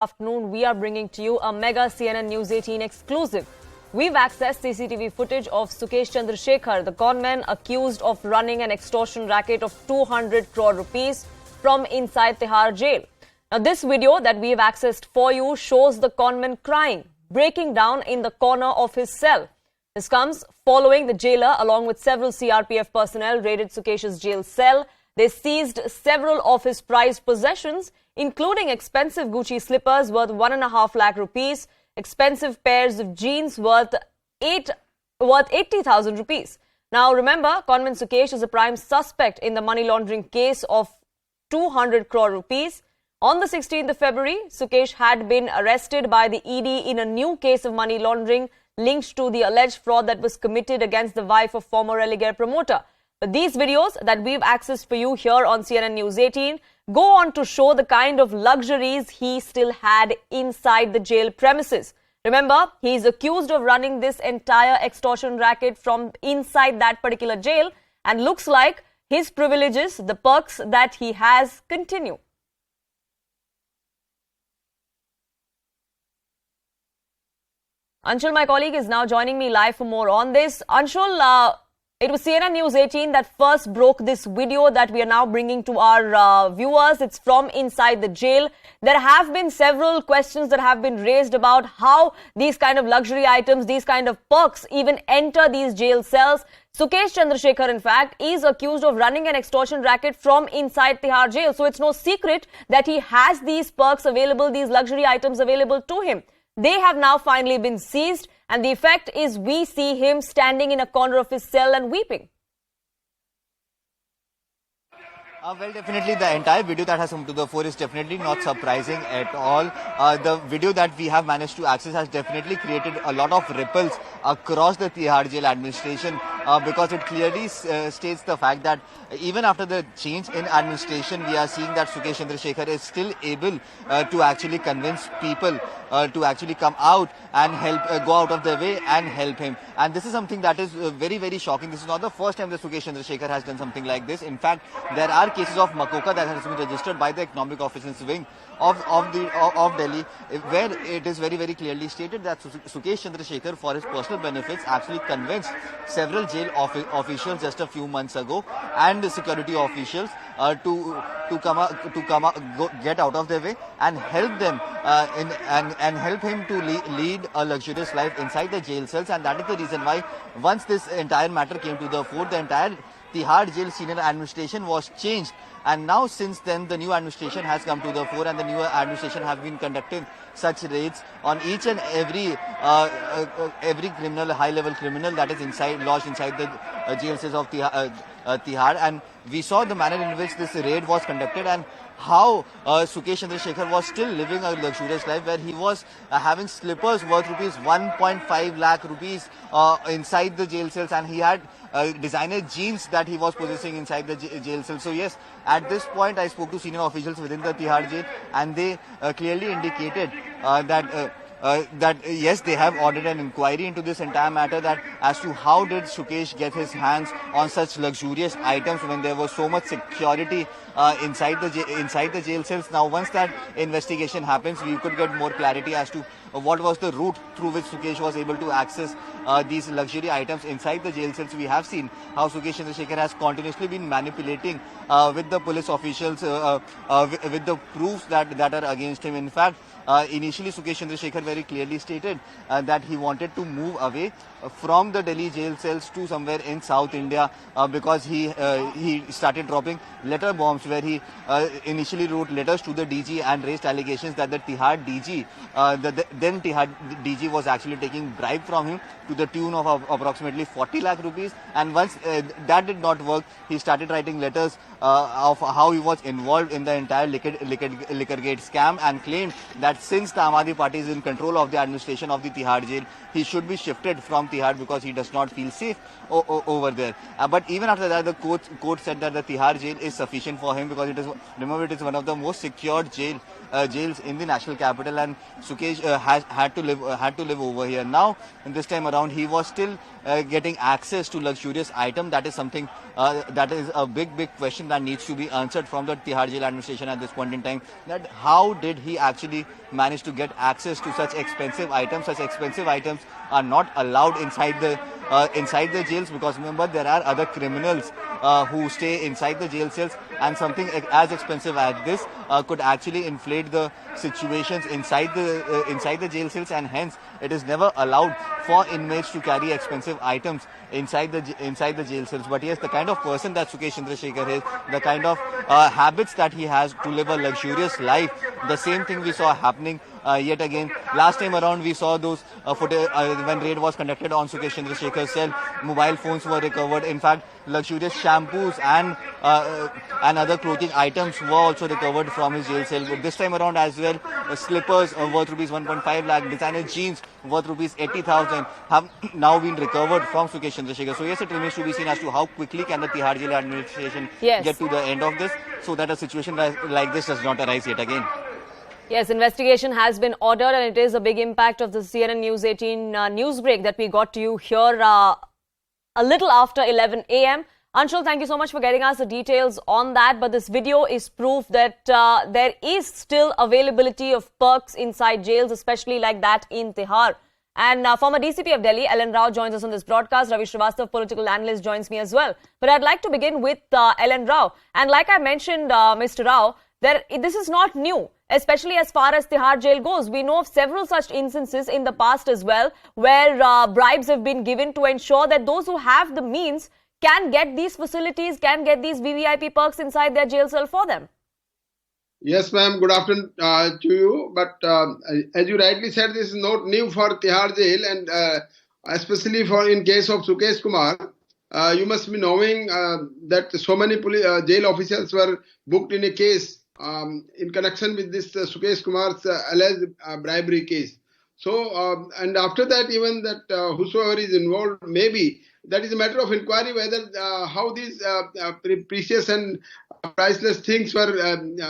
Afternoon, we are bringing to you a mega CNN News 18 exclusive. We've accessed CCTV footage of Sukesh Chandrashekhar, the conman accused of running an extortion racket of 200 crore rupees from inside Tihar jail. Now, this video that we've accessed for you shows the conman crying, breaking down in the corner of his cell. This comes following the jailer, along with several CRPF personnel, raided Sukesh's jail cell. They seized several of his prized possessions, including expensive Gucci slippers worth 1.5 lakh rupees, expensive pairs of jeans worth 80,000 rupees. Now, remember, conman Sukesh is a prime suspect in the money laundering case of 200 crore rupees. On the 16th of February, Sukesh had been arrested by the ED in a new case of money laundering linked to the alleged fraud that was committed against the wife of former Relegare promoter. But these videos that we've accessed for you here on CNN News 18 go on to show the kind of luxuries he still had inside the jail premises. Remember, he is accused of running this entire extortion racket from inside that particular jail, and looks like his privileges, the perks that he has, continue. Anshul, my colleague, is now joining me live for more on this. Anshul, it was CNN News 18 that first broke this video that we are now bringing to our viewers. It's from inside the jail. There have been several questions that have been raised about how these kind of luxury items, these kind of perks even enter these jail cells. Sukesh Chandrashekhar, in fact, is accused of running an extortion racket from inside Tihar jail. So it's no secret that he has these perks available, these luxury items available to him. They have now finally been seized, and the effect is we see him standing in a corner of his cell and weeping. Well, definitely the entire video that has come to the fore is definitely not surprising at all. The video that we have managed to access has definitely created a lot of ripples across the Tihar jail administration because it clearly states the fact that even after the change in administration, we are seeing that Sukesh Chandrashekhar is still able to actually convince people to actually come out and help, go out of their way and help him. And this is something that is very, very shocking. This is not the first time that Sukesh Chandrashekhar has done something like this. In fact, there are cases of Makoka that has been registered by the Economic Officers Wing of Delhi, where it is very, very clearly stated that Sukesh Chandrashekhar, for his personal benefits, actually convinced several jail officials just a few months ago and the security officials to get out of their way and help them and help him to lead a luxurious life inside the jail cells. And that is the reason why once this entire matter came to the fore, the entire Tihar jail senior administration was changed, and now since then the new administration has come to the fore, and the new administration have been conducting such raids on each and every criminal, high-level criminal that is lodged inside the jail cells of Tihar. And we saw the manner in which this raid was conducted and how Sukesh Chandrashekhar was still living a luxurious life, where he was having slippers worth rupees 1.5 lakh rupees inside the jail cells, and he had designer jeans that he was possessing inside the jail cell. So yes, at this point I spoke to senior officials within the Tihar jail, and they clearly indicated that yes, they have ordered an inquiry into this entire matter, that as to how did Sukesh get his hands on such luxurious items when there was so much security inside the jail cells. Now, once that investigation happens, we could get more clarity as to what was the route through which Sukesh was able to access these luxury items inside the jail cells. We have seen how Sukesh Chandrashekhar has continuously been manipulating with the police officials with the proofs that are against him. In fact, initially Sukesh Chandrashekhar very clearly stated that he wanted to move away from the Delhi jail cells to somewhere in South India because he started dropping letter bombs, where he initially wrote letters to the DG and raised allegations that the Tihar DG, then Tihar DG was actually taking bribe from him to the tune of approximately 40 lakh rupees. And once that did not work, he started writing letters of how he was involved in the entire Liquorgate scam, and claimed that since the Aam Aadmi Party is in control of the administration of the Tihar jail, he should be shifted from Tihar because he does not feel safe over there. But even after that, the court said that the Tihar jail is sufficient for him because it is one of the most secured jails in the national capital, and Sukesh had to live over here. Now, this time around, he was still getting access to luxurious item. That is something that is a big question that needs to be answered from the Tihar Jail administration at this point in time. That how did he actually manage to get access to such expensive items? Such expensive items are not allowed inside the jails, because remember, there are other criminals who stay inside the jail cells, and something as expensive as this could actually inflate the situations inside the jail cells, and hence it is never allowed for inmates to carry expensive items inside the jail cells. But yes, the kind of person that Sukesh Chandrashekhar is, the kind of habits that he has to live a luxurious life, the same thing we saw happening yet again. Last time around, we saw those footage when raid was conducted on Sukesh Chandrasekhar's cell. Mobile phones were recovered. In fact, luxurious shampoos and other clothing items were also recovered from his jail cell. But this time around as well, slippers worth rupees 1.5 lakh, designer jeans worth rupees 80,000 have now been recovered from Sukesh Chandrasekhar. So yes, it remains to be seen as to how quickly can the Tihar Jail administration get to the end of this, so that a situation like this does not arise yet again. Yes, investigation has been ordered, and it is a big impact of the CNN News 18 news break that we got to you here a little after 11 a.m. Anshul, thank you so much for getting us the details on that. But this video is proof that there is still availability of perks inside jails, especially like that in Tihar. And former DCP of Delhi, Ellen Rao, joins us on this broadcast. Ravi Srivastav, political analyst, joins me as well. But I'd like to begin with Ellen Rao. And like I mentioned, Mr. Rao, this is not new, especially as far as Tihar jail goes. We know of several such instances in the past as well, where bribes have been given to ensure that those who have the means can get these facilities, can get these VVIP perks inside their jail cell for them. Yes, ma'am. Good afternoon to you. But as you rightly said, this is not new for Tihar jail, and especially in case of Sukesh Kumar. You must be knowing that so many jail officials were booked in a case in connection with this Sukesh Kumar's alleged bribery case. So, and after that, even that whosoever is involved, maybe that is a matter of inquiry whether how these precious and priceless things were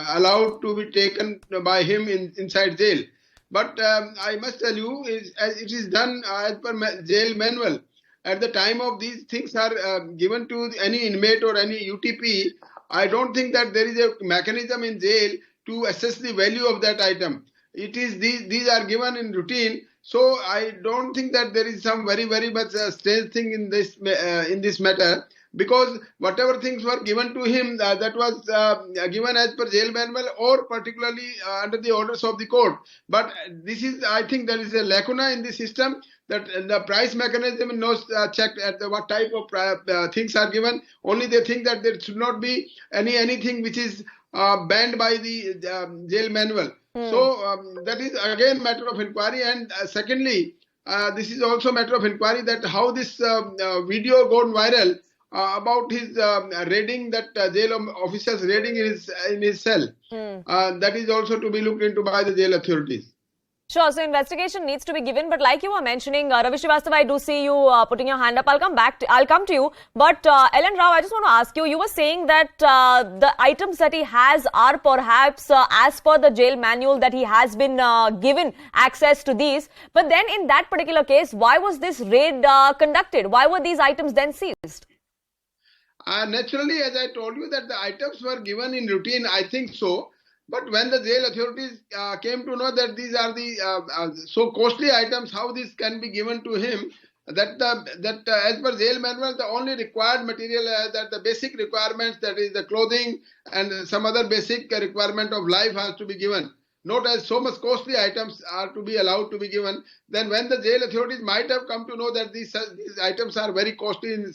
allowed to be taken by him inside jail. But I must tell you, it is done as per jail manual. At the time of these things are given to any inmate or any UTP, I don't think that there is a mechanism in jail to assess the value of that item. It is these are given in routine. So I don't think that there is some very much strange thing in this matter, because whatever things were given to him that was given as per jail manual or particularly under the orders of the court. But this is, I think, there is a lacuna in the system, that the price mechanism is not checked at what type of things are given. Only they think that there should not be anything which is banned by the jail manual. So that is again matter of inquiry. And secondly, this is also matter of inquiry that how this video gone viral about his raiding, that jail officers raiding in his cell. That is also to be looked into by the jail authorities. Sure, so investigation needs to be given, but like you were mentioning, Ravi Srivastav, I do see you putting your hand up. I'll come to you. But Ellen Rao, I just want to ask you, you were saying that the items that he has are perhaps as per the jail manual, that he has been given access to these. But then in that particular case, why was this raid conducted? Why were these items then seized? Naturally, as I told you, that the items were given in routine, I think so. But when the jail authorities came to know that these are the so costly items, how this can be given to him, that as per jail manual, the only required material that the basic requirements, that is the clothing and some other basic requirement of life, has to be given. Not as so much costly items are to be allowed to be given. Then when the jail authorities might have come to know that these items are very costly, it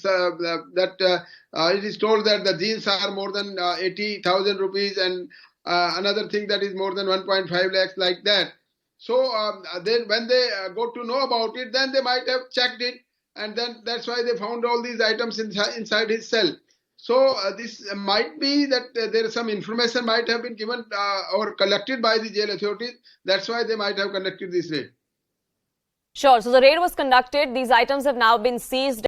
is told that the jeans are more than 80,000 rupees and another thing that is more than 1.5 lakhs, like that. So then when they got to know about it, then they might have checked it, and then that's why they found all these items inside his cell. So this might be that there is some information might have been given or collected by the jail authorities. That's why they might have conducted this raid. Sure. So the raid was conducted. These items have now been seized.